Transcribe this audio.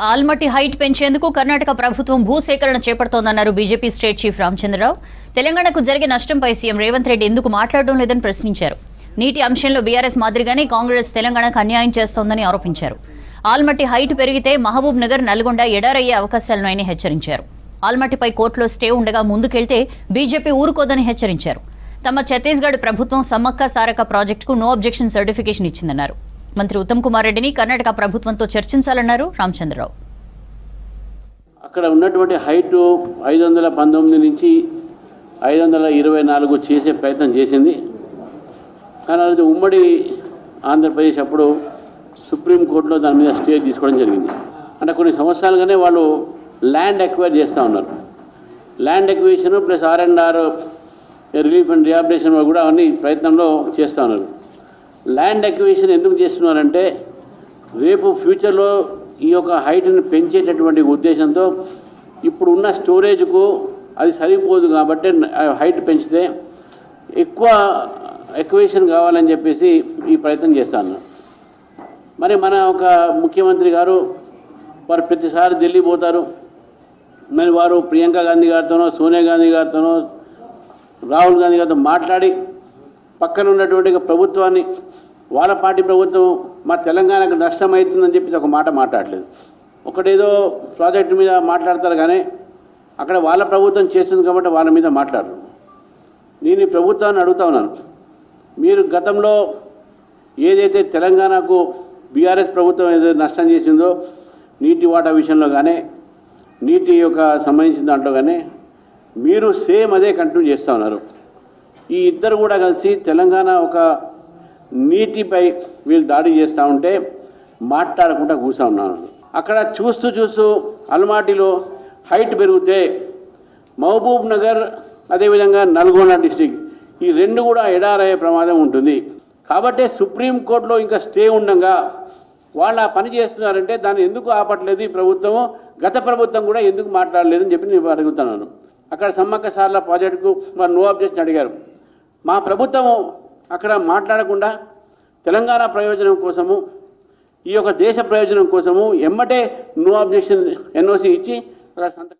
Almatti height పెంచేందుకు కర్ణాటక ప్రభుత్వం భూసేకరణ చేపడుతోందన్నారు బీజేపీ స్టేట్ చీఫ్ రామచంద్రరావు. తెలంగాణకు జరిగే నష్టంపై సీఎం రేవంత్ రెడ్డి ఎందుకు మాట్లాడడం లేదని ప్రశ్నించారు. నీటి అంశంలో బీఆర్ఎస్ మాదిరిగానే కాంగ్రెస్ తెలంగాణకు అన్యాయం చేస్తోందని ఆరోపించారు. ఆల్మట్టి హైట్ పెరిగితే మహబూబ్ నగర్, నల్గొండ ఎడారయ్యే అవకాశాలను హెచ్చరించారు. ఆల్మట్టిపై కోర్టులో స్టే ఉండగా ముందుకెళ్తే బీజేపీ ఊరుకోదని హెచ్చరించారు. తమ ఛత్తీస్గఢ్ ప్రభుత్వం సమ్మక్క సారక్క ప్రాజెక్టుకు నో అబ్జెక్షన్ సర్టిఫికేషన్ ఇచ్చిందన్నారు. మంత్రి ఉత్తమ్ కుమార్ రెడ్డిని కర్ణాటక ప్రభుత్వంతో చర్చించాలన్నారు రామచంద్రరావు. అక్కడ ఉన్నటువంటి హైట్ 519 నుంచి 524 చేసే ప్రయత్నం చేసింది. కానీ అది ఉమ్మడి ఆంధ్రప్రదేశ్ అప్పుడు సుప్రీంకోర్టులో దాని మీద స్టే తీసుకోవడం జరిగింది. అంటే కొన్ని సంవత్సరాలుగానే వాళ్ళు ల్యాండ్ ఎక్వైర్ చేస్తూ ఉన్నారు. Land acquisition plus R&R relief and rehabilitation కూడా అవన్నీ ప్రయత్నంలో చేస్తూ ఉన్నారు. ల్యాండ్ ఎక్విజిషన్ ఎందుకు చేస్తున్నారంటే రేపు ఫ్యూచర్లో ఈ యొక్క హైట్ని పెంచేటటువంటి ఉద్దేశంతో ఇప్పుడు ఉన్న స్టోరేజ్కు అది సరిపోదు కాబట్టి హైట్ పెంచితే ఎక్కువ ఎక్విజిషన్ కావాలని చెప్పేసి ఈ ప్రయత్నం చేస్తాను. మరి మన ఒక ముఖ్యమంత్రి గారు వారు ప్రతిసారి ఢిల్లీ పోతారు. మరి వారు ప్రియాంక గాంధీ గారితోనో, సోనియా గాంధీ గారితోనో, రాహుల్ గాంధీ గారితో మాట్లాడి పక్కన ఉన్నటువంటి ప్రభుత్వాన్ని, వాళ్ళ పార్టీ ప్రభుత్వం మా తెలంగాణకు నష్టం అవుతుందని చెప్పి ఒక మాట మాట్లాడలేదు. ఒకటేదో ప్రాజెక్టు మీద మాట్లాడతారు కానీ అక్కడ వాళ్ళ ప్రభుత్వం చేస్తుంది కాబట్టి వాళ్ళ మీద మాట్లాడరు. నేను ఈ ప్రభుత్వాన్ని అడుగుతా ఉన్నాను, మీరు గతంలో ఏదైతే తెలంగాణకు బీఆర్ఎస్ ప్రభుత్వం ఏదైతే నష్టం చేసిందో నీటి వాటా విషయంలో కానీ నీటి యొక్క సంబంధించిన దాంట్లో కానీ మీరు సేమ్ అదే కంటిన్యూ చేస్తూ ఉన్నారు. ఈ ఇద్దరు కూడా కలిసి తెలంగాణ ఒక నీటిపై వీళ్ళు దాడి చేస్తూ ఉంటే మాట్లాడకుండా కూర్చో ఉన్నాను. అక్కడ చూస్తూ అల్మాటిలో హైట్ పెరిగితే మహబూబ్ నగర్ అదేవిధంగా నల్గొండ డిస్టిక్ ఈ రెండు కూడా ఎడారయ్యే ప్రమాదం ఉంటుంది. కాబట్టి సుప్రీంకోర్టులో ఇంకా స్టే ఉండగా వాళ్ళు ఆ పని చేస్తున్నారంటే దాన్ని ఎందుకు ఆపట్లేదు ఈ ప్రభుత్వం, గత ప్రభుత్వం కూడా ఎందుకు మాట్లాడలేదని చెప్పి నేను అడుగుతున్నాను. అక్కడ సమ్మక్క సారల ప్రాజెక్టుకు వారు నో అబ్జెక్షన్ అడిగారు. మా ప్రభుత్వం అక్కడ మాట్లాడకుండా తెలంగాణ ప్రయోజనం కోసము, ఈ యొక్క దేశ ప్రయోజనం కోసము ఎమ్మటే నో అబ్జెక్షన్ NOC ఇచ్చి అక్కడ